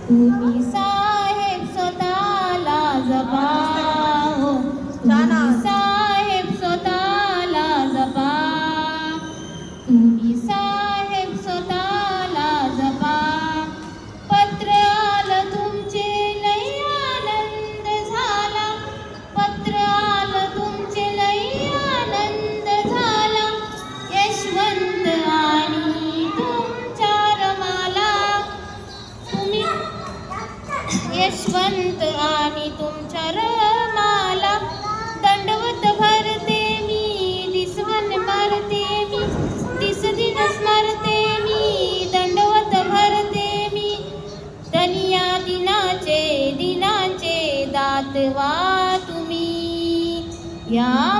तुम्ही साहेब स्वतःला जपा हो, तुम्ही साहेब स्वतःला जपा, तुम्ही साहेब स्वतःला जपा. पत्र आलं तुमचे लई आनंद झाला, पत्र आलं तुमचे लई आनंद झाला. यशवंत आणि तुमच्या रमाला, तुम्ही यशवंत आणि तुमच्या रमाला दंडवत भरते मी, दिसवन मारते मी, दिसदिन स्मरते मी, दंडवत भरते मी. दनिया दिनाचे दिनाचे दातवा तुम्ही, या